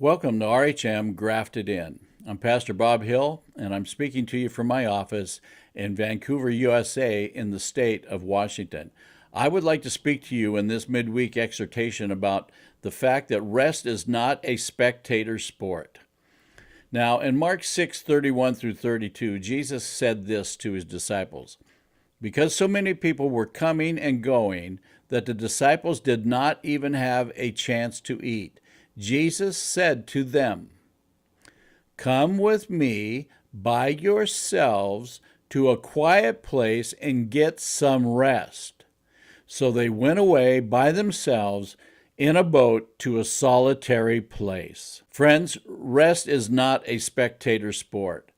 Welcome to RHM Grafted In. I'm Pastor Bob Hill, and I'm speaking to you from my office in Vancouver, USA, in the state of Washington. I would like to speak to you in this midweek exhortation about the fact that rest is not a spectator sport. Now, in Mark 6:31 through 32, Jesus said this to his disciples: because so many people were coming and going that the disciples did not even have a chance to eat, Jesus said to them, "Come with me by yourselves to a quiet place and get some rest." So they went away by themselves in a boat to a solitary place. Friends, rest is not a spectator sport.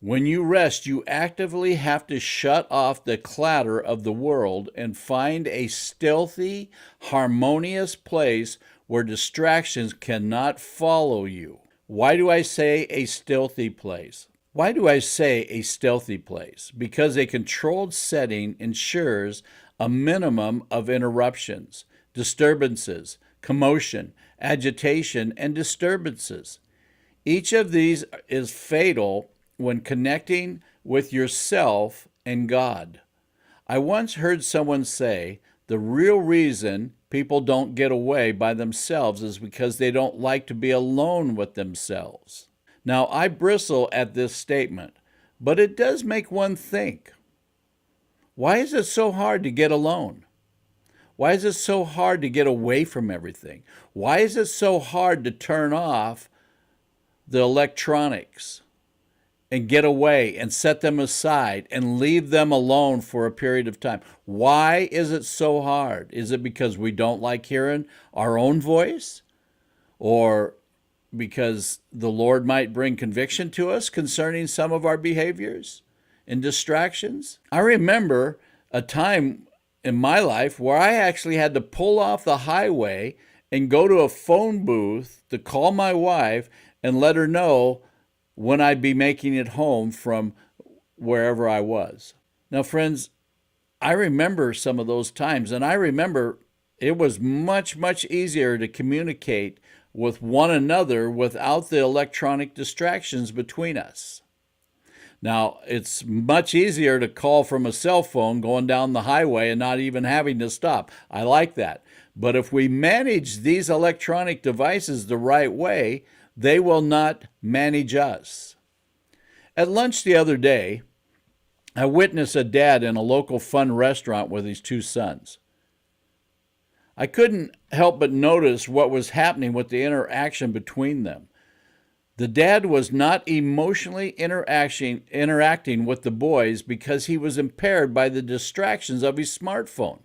When you rest, you actively have to shut off the clatter of the world and find a stealthy, harmonious place where distractions cannot follow you. Why do I say a stealthy place? Why do I say a stealthy place? Because a controlled setting ensures a minimum of interruptions, disturbances, commotion, agitation, and disturbances. Each of these is fatal when connecting with yourself and God. I once heard someone say the real reason people don't get away by themselves is because they don't like to be alone with themselves. Now, I bristle at this statement, but it does make one think. Why is it so hard to get alone? Why is it so hard to get away from everything? Why is it so hard to turn off the electronics and get away and set them aside and leave them alone for a period of time? Why is it so hard? Is it because we don't like hearing our own voice? Or because the Lord might bring conviction to us concerning some of our behaviors and distractions? I remember a time in my life where I actually had to pull off the highway and go to a phone booth to call my wife and let her know when I'd be making it home from wherever I was. Now, friends, I remember some of those times, and I remember it was much, much easier to communicate with one another without the electronic distractions between us. Now, it's much easier to call from a cell phone going down the highway and not even having to stop. I like that. But if we manage these electronic devices the right way, they will not manage us. At lunch the other day, I witnessed a dad in a local fun restaurant with his two sons. I couldn't help but notice what was happening with the interaction between them. The dad was not emotionally interacting with the boys because he was impaired by the distractions of his smartphone.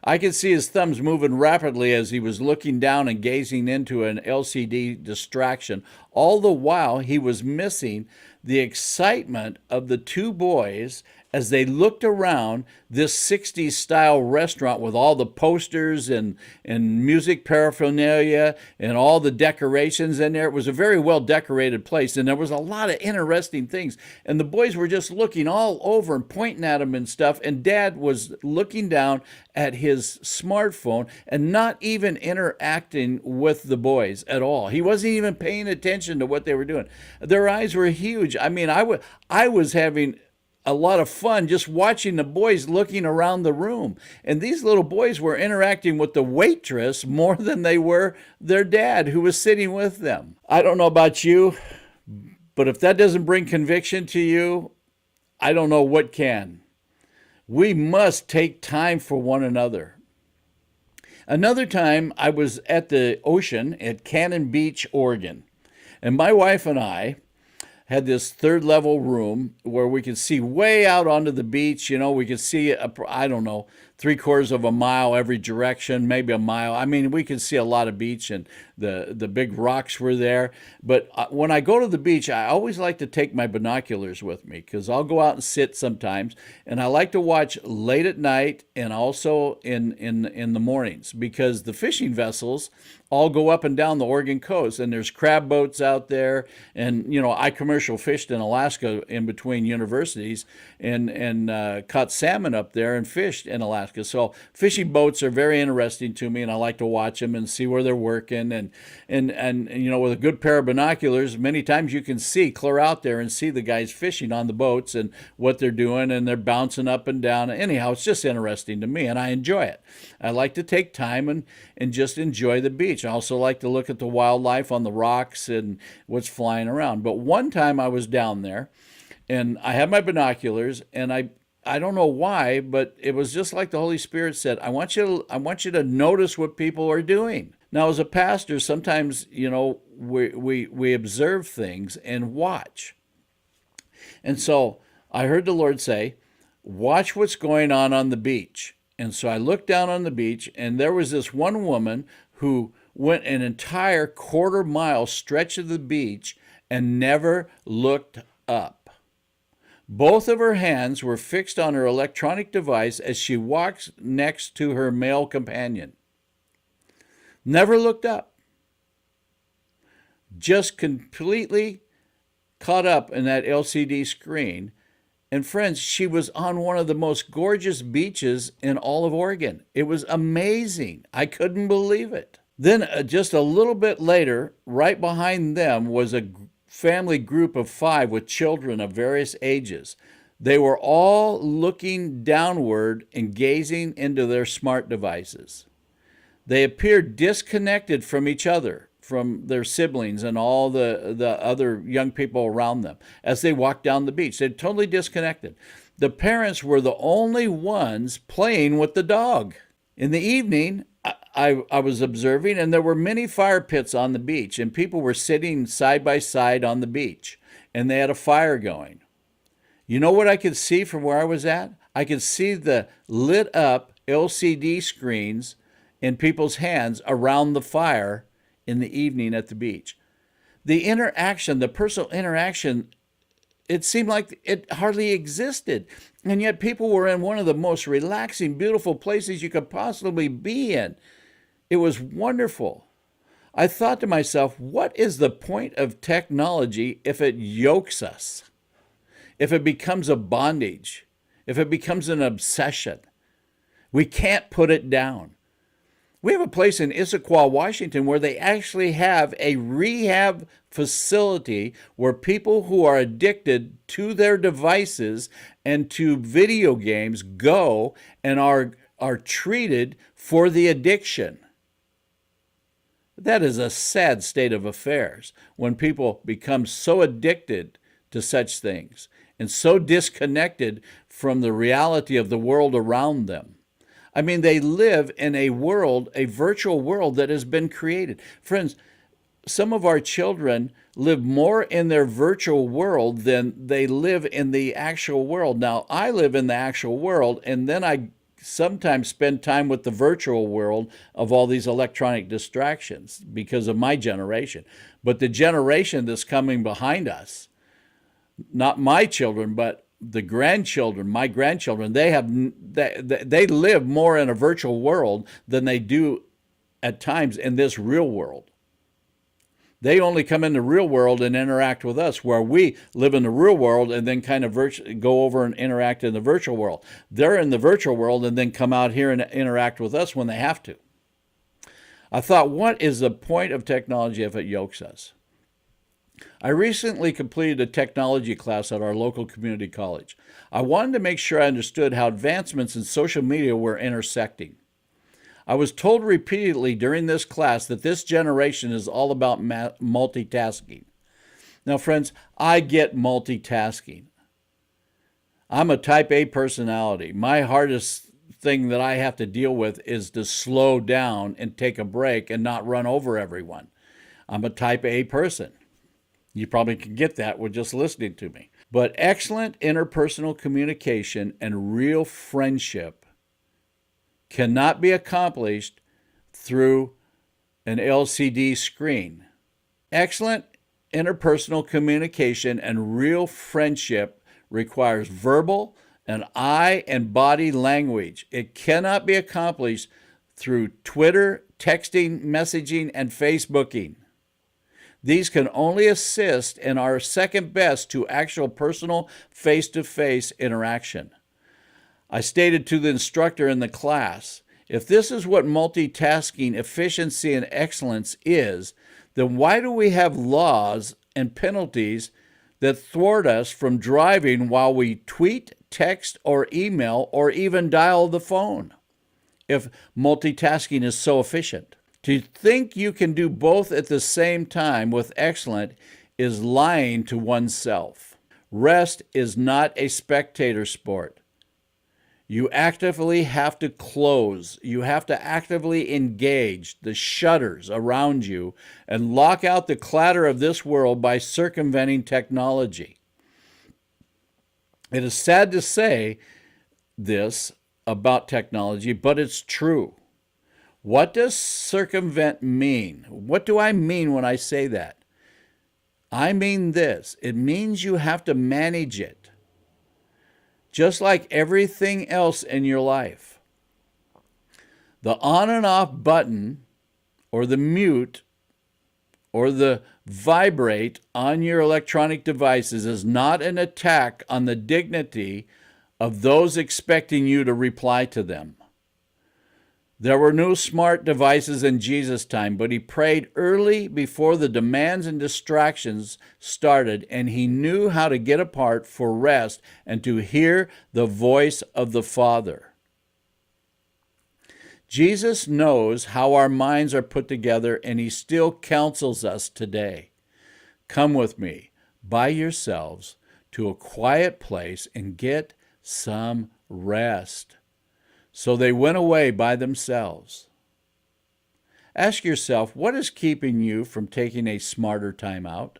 I could see his thumbs moving rapidly as he was looking down and gazing into an LCD distraction. All the while, he was missing the excitement of the two boys as they looked around this 60s style restaurant with all the posters and music paraphernalia and all the decorations in there. It was a very well decorated place, and there was a lot of interesting things. And the boys were just looking all over and pointing at them and stuff, and Dad was looking down at his smartphone and not even interacting with the boys at all. He wasn't even paying attention to what they were doing. Their eyes were huge. I mean, I was having a lot of fun just watching the boys looking around the room. And these little boys were interacting with the waitress more than they were their dad who was sitting with them. I don't know about you, but if that doesn't bring conviction to you, I don't know what can. We must take time for one another. Another time I was at the ocean at Cannon Beach, Oregon, and my wife and I had this third level room where we could see way out onto the beach. You know, we could see, I don't know, 3/4 of a mile every direction, maybe a mile. I mean, we could see a lot of beach, and the big rocks were there. But when I go to the beach, I always like to take my binoculars with me because I'll go out and sit sometimes. And I like to watch late at night and also in the mornings because the fishing vessels all go up and down the Oregon coast, and there's crab boats out there. And, you know, I commercial fished in Alaska in between universities and caught salmon up there and fished in Alaska. Alaska. So fishing boats are very interesting to me, and I like to watch them and see where they're working. And you know, with a good pair of binoculars, many times you can see clear out there and see the guys fishing on the boats and what they're doing, and they're bouncing up and down. Anyhow, it's just interesting to me, and I enjoy it. I like to take time and just enjoy the beach. I also like to look at the wildlife on the rocks and what's flying around. But one time I was down there, and I had my binoculars, and I don't know why, but it was just like the Holy Spirit said, I want you to notice what people are doing. Now, as a pastor, sometimes, you know, we observe things and watch. And so I heard the Lord say, watch what's going on the beach. And so I looked down on the beach, and there was this one woman who went an entire quarter-mile stretch of the beach and never looked up. Both of her hands were fixed on her electronic device as she walked next to her male companion. Never looked up. Just completely caught up in that LCD screen. And friends, she was on one of the most gorgeous beaches in all of Oregon. It was amazing. I couldn't believe it. Then just a little bit later, right behind them was a family group of 5 with children of various ages. They were all looking downward and gazing into their smart devices. They appeared disconnected from each other, from their siblings and all the other young people around them as they walked down the beach. They're totally disconnected. The parents were the only ones playing with the dog. In the evening, I was observing, and there were many fire pits on the beach, and people were sitting side by side on the beach, and they had a fire going. You know what I could see from where I was at? I could see the lit up LCD screens in people's hands around the fire in the evening at the beach. The interaction, the personal interaction, it seemed like it hardly existed. And yet people were in one of the most relaxing, beautiful places you could possibly be in. It was wonderful. I thought to myself, what is the point of technology if it yokes us? If it becomes a bondage? If it becomes an obsession? We can't put it down. We have a place in Issaquah, Washington, where they actually have a rehab facility where people who are addicted to their devices and to video games go and are treated for the addiction. That is a sad state of affairs when people become so addicted to such things and so disconnected from the reality of the world around them. I mean, they live in a world, a virtual world that has been created. Friends, some of our children live more in their virtual world than they live in the actual world. Now, I live in the actual world, and then I sometimes spend time with the virtual world of all these electronic distractions because of my generation. But the generation that's coming behind us, not my children, but the grandchildren, my grandchildren, they live more in a virtual world than they do at times in this real world. They only come in the real world and interact with us, where we live in the real world and then kind of go over and interact in the virtual world. They're in the virtual world and then come out here and interact with us when they have to. I thought, what is the point of technology if it yokes us? I recently completed a technology class at our local community college. I wanted to make sure I understood how advancements in social media were intersecting. I was told repeatedly during this class that this generation is all about multitasking. Now, friends, I get multitasking. I'm a type A personality. My hardest thing that I have to deal with is to slow down and take a break and not run over everyone. I'm a type A person. You probably can get that with just listening to me. But excellent interpersonal communication and real friendship cannot be accomplished through an LCD screen. Excellent interpersonal communication and real friendship requires verbal and eye and body language. It cannot be accomplished through Twitter, texting, messaging, and Facebooking. These can only assist and are second best to actual personal face-to-face interaction. I stated to the instructor in the class, if this is what multitasking efficiency and excellence is, then why do we have laws and penalties that thwart us from driving while we tweet, text, or email, or even dial the phone, if multitasking is so efficient? To think you can do both at the same time with excellence is lying to oneself. Rest is not a spectator sport. You actively have to close. You have to actively engage the shutters around you and lock out the clatter of this world by circumventing technology. It is sad to say this about technology, but it's true. What does circumvent mean? What do I mean when I say that? I mean this. It means you have to manage it. Just like everything else in your life. The on and off button, or the mute, or the vibrate on your electronic devices is not an attack on the dignity of those expecting you to reply to them. There were no smart devices in Jesus' time, but he prayed early before the demands and distractions started, and he knew how to get apart for rest and to hear the voice of the Father. Jesus knows how our minds are put together, and he still counsels us today. Come with me by yourselves to a quiet place and get some rest. So they went away by themselves. Ask yourself, what is keeping you from taking a smarter time out?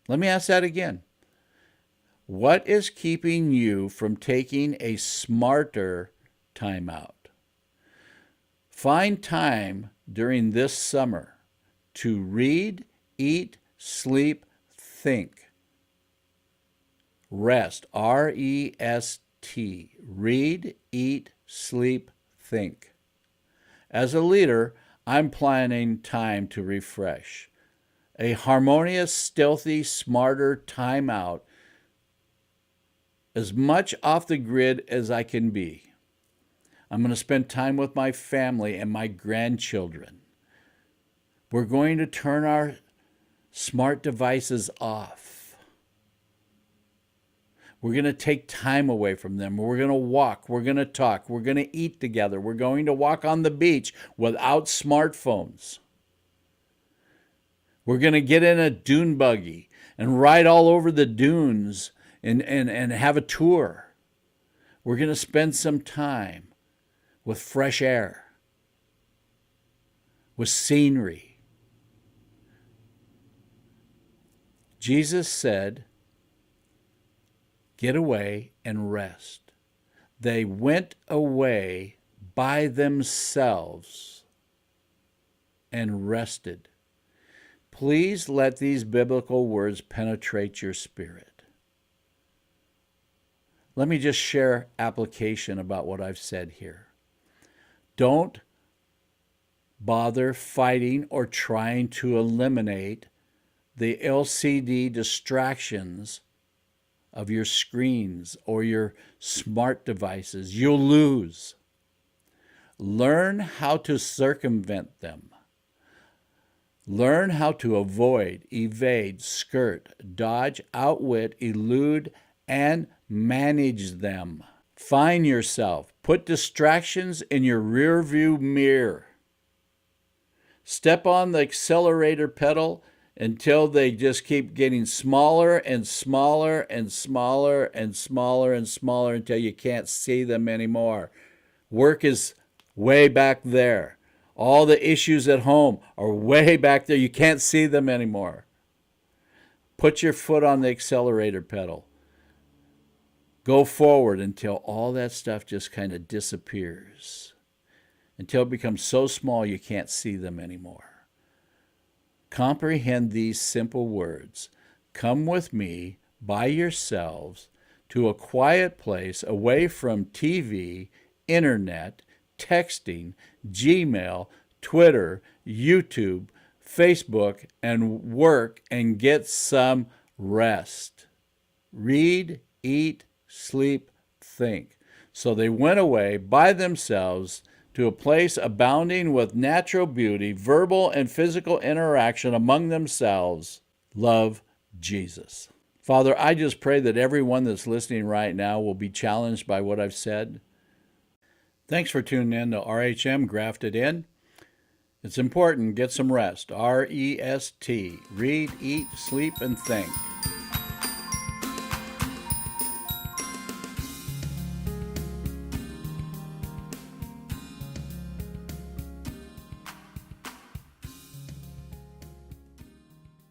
Let me ask that again. What is keeping you from taking a smarter time out? Find time during this summer to read, eat, sleep, think. Rest, R-E-S-T. Read, eat, sleep, think. As a leader, I'm planning time to refresh. A harmonious, stealthy, smarter time out, as much off the grid as I can be. I'm going to spend time with my family and my grandchildren. We're going to turn our smart devices off. We're going to take time away from them. We're going to walk. We're going to talk. We're going to eat together. We're going to walk on the beach without smartphones. We're going to get in a dune buggy and ride all over the dunes and have a tour. We're going to spend some time with fresh air, with scenery. Jesus said, get away and rest. They went away by themselves and rested. Please let these biblical words penetrate your spirit. Let me just share application about what I've said here. Don't bother fighting or trying to eliminate the LCD distractions of your screens or your smart devices. You'll lose. Learn how to circumvent them. Learn how to avoid, evade, skirt, dodge, outwit, elude, and manage them. Find yourself. Put distractions in your rearview mirror. Step on the accelerator pedal until they just keep getting smaller and smaller and smaller and smaller and smaller until you can't see them anymore. Work is way back there. All the issues at home are way back there. You can't see them anymore. Put your foot on the accelerator pedal. Go forward until all that stuff just kind of disappears. Until it becomes so small you can't see them anymore. Comprehend these simple words. Come with me by yourselves to a quiet place away from TV, internet, texting, Gmail, Twitter, YouTube, Facebook, and work and get some rest. Read, eat, sleep, think. So they went away by themselves to a place abounding with natural beauty, verbal and physical interaction among themselves. Love Jesus. Father, I just pray that everyone that's listening right now will be challenged by what I've said. Thanks for tuning in to RHM Grafted In. It's important, get some rest. REST. Read, eat, sleep, and think.